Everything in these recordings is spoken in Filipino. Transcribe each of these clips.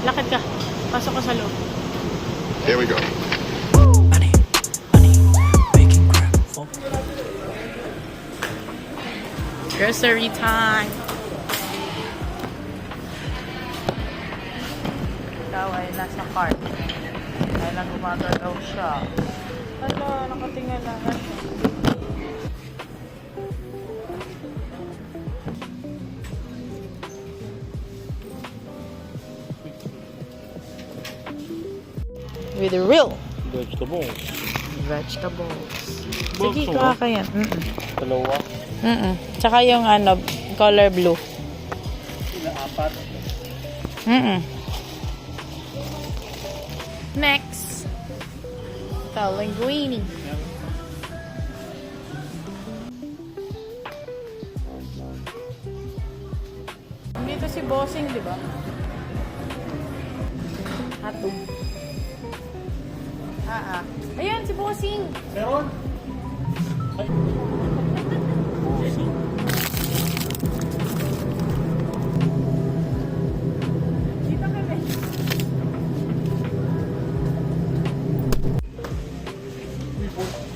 Lakad ka. Pasok ka sa loob. Here we go. Honey, bacon crab. Oh. Grocery time. Ikaw ay nasa cart. Kailan umaga daw siya. Hala, nakatingalahan. With the real Vegetables. vegetables. Box, Sige, oh. kuha ka yan. Dalawa. Tsaka yung ano, color blue. Apat. Next. Ito, linguine. Dito si Bossing, di ba? Hotdog. Ayan, si Bossing. Meron? Ay. Dito kami.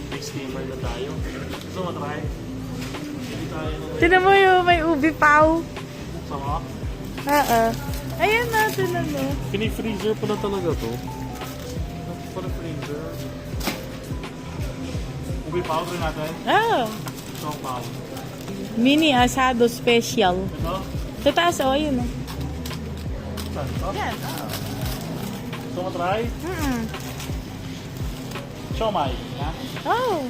Big steamer na tayo. Gusto mo try? Hindi tayo nung Tinan mo yung may ubi pao. sama. Ayan natin ano. Pini-freezer pa na talaga to. Para freezer. Ubi powder natin. Strong powder. Mini asado special. Ito? Sa taas, ayun. Saan ito? Yan, Gusto mo try? Siomai. Ha? Oh.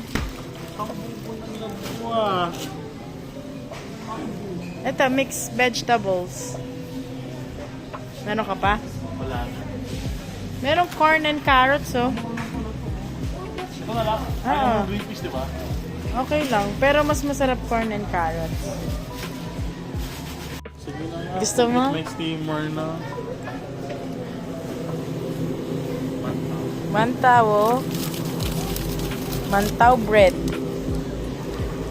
Ang bubo ng nagbuwa. Ito, mixed vegetables. Meron ka pa? Wala na. Merong corn and carrots, oh. Ito na lang. Ayaw mo green peas, di ba? Okay lang. Pero mas masarap corn and carrots. Sige na nga. Gusto mo? May steamer na. Mantaw, oh. Mantaw bread.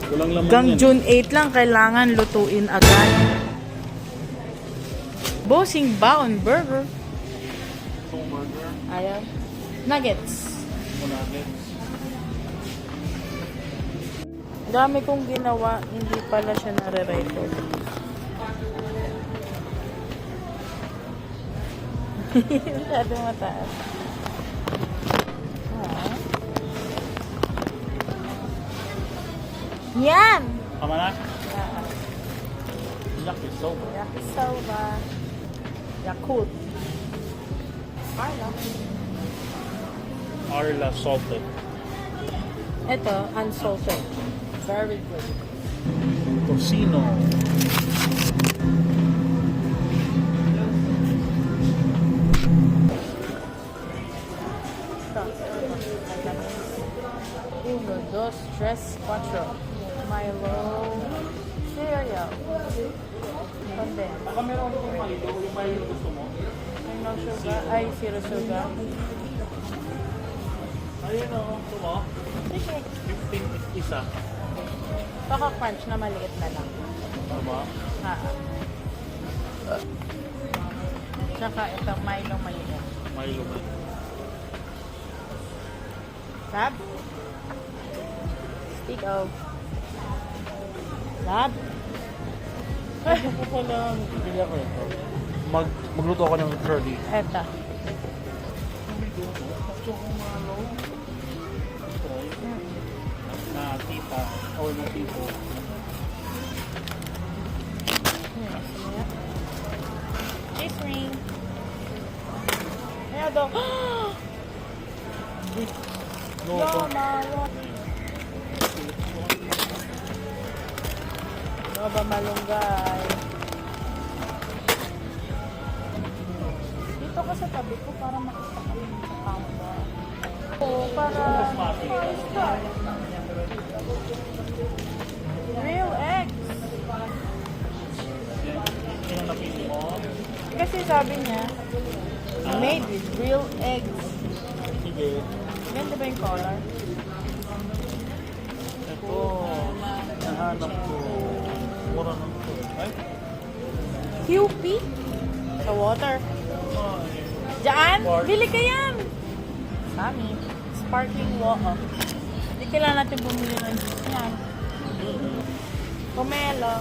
Walang laman Hanggang yan. June 8 lang, kailangan lutuin agad. Bossing Baon Burger. Itong burger. Ayan. Nuggets. Nuggets. Dami kong ginawa, hindi pala siya nare-record. Masyado mataas. Yan! Tama na? Yakisoba. Yakisoba. Yakult. Arla salted. Ito, unsalted. Very good. Tocino. Uno, dos, tres, cuatro. Milo. Cereal. Conde. Baka meron akong Milo. Yung Milo gusto mo? May no sugar. Ay, zero sugar. Ayun o. Gusto mo? Sige. 15 isa. Baka crunch na maliit na lang. Tama? Tsaka itong Milo maliit. Milo ba? Lab? Stick of. Lab? Ano po pala? Bili ako ito. Magluto ako ng curly. Eto. Na tita. O na tipo. Cheese ring. Ayan daw. No, ito. Baba malunggay. Dito ka sa tabi ko para makita ka yung camera. Oo, para real eggs. Yung napili mo. Kasi sabi niya, made with real eggs. Sige. Ganda ba yung color? Ito. Nahanap ko. Mura lang ito. Ay? QP? Sa water. Ay. yan? Bili ka yan! Sammy, sparkling water. Hindi kailangan natin bumili ng juice yan. Pomelo.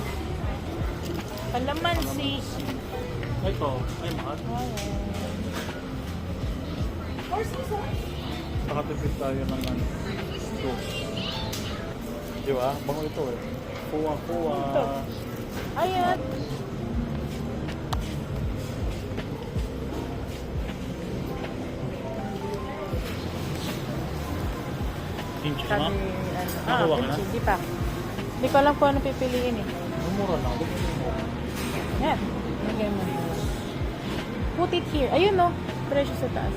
Kalamansi. Ito, ay mahal. Nakatipid tayo ng ano. Juice. Di ba? Bango ito eh. Kuwa-kuwa. Ito. Ayan. Pinch Sabi, na? ano, Nakuha ka na? hindi pa. Hindi ko alam kung ano pipiliin eh. Mura na. Bigyan mo. Yan. Lagay mo. Put it here. Ayun no. Presyo sa taas.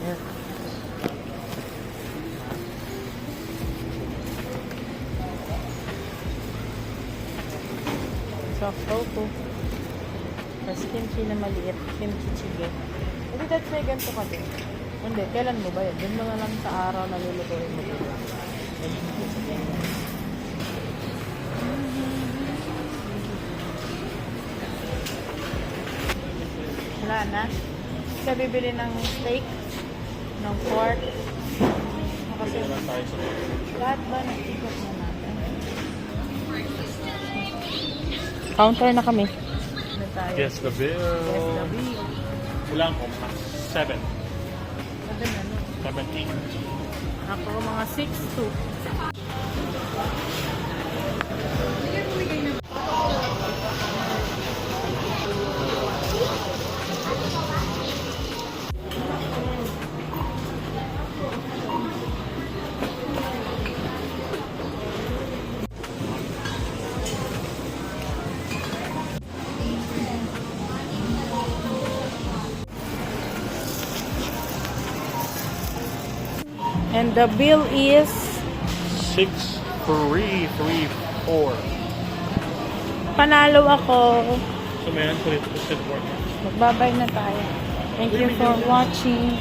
Yan. Soft tofu. Tapos kimchi na maliit. Kimchi jjigae. Hindi that's may ganito ka din. Hindi. Kailan mo ba yan? Doon mo na lang sa araw na lulutuin mo dito. Wala na. Siya bibili ng steak, ng pork. Kasi Bigyan lang tayo sa lahat ba nakikot na natin? Counter na kami. Na tayo. Guess the bill. Yes, the bill. Ilang ko? 7. Sabi na, no? 17. Ako mga 6'2". And the bill is 6,334. panalo ako. So may yan, 20% worth. Magbabay na tayo. Thank you for watching.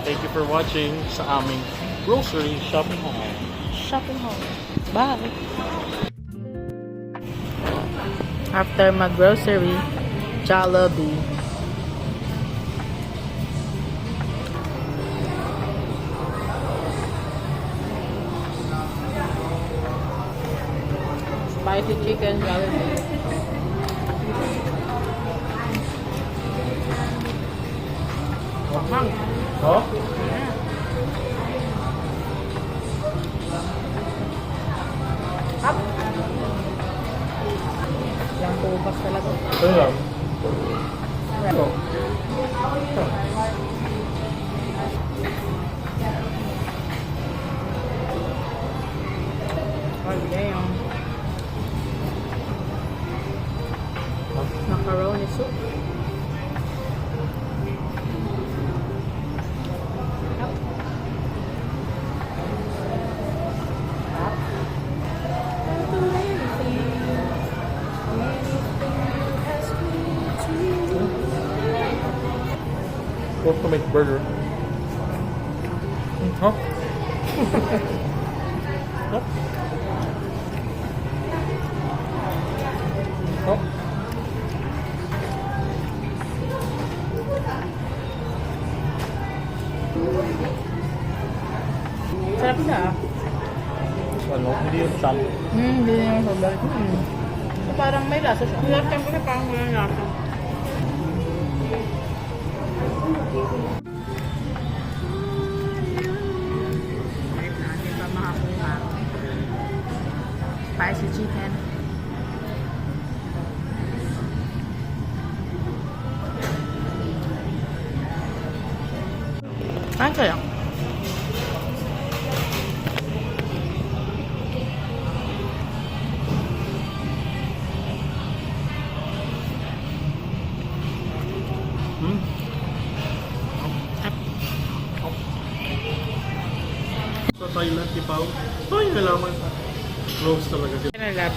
Thank you for watching sa aming grocery shopping hall. Shopping hall. Bye. After mag-grocery, Jollibee. Spicy chicken, Jollibee. Mahang. Oh? Up. Yang tubas talaga. Ito lang. Ito. Oh, damn. Macaroni soup. Go to make burger. Huh? Huh? Huh? Sarap siya. Ano? Hindi yung chop. Hindi yung sobrang. Parang may lasa siya. Last time ko na parang walang lasa. Wait na, hindi pa makakuha. Spicy chicken. Kain kaya? Sa Thailand, Tipaw. Ay, nalaman. Rose talaga siya. Nalap.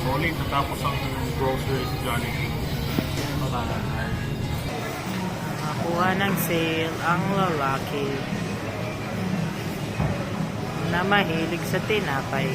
Rolling, natapos ang groceries Johnny. Nakakuha ng sale ang lalaki na mahilig sa tinapay.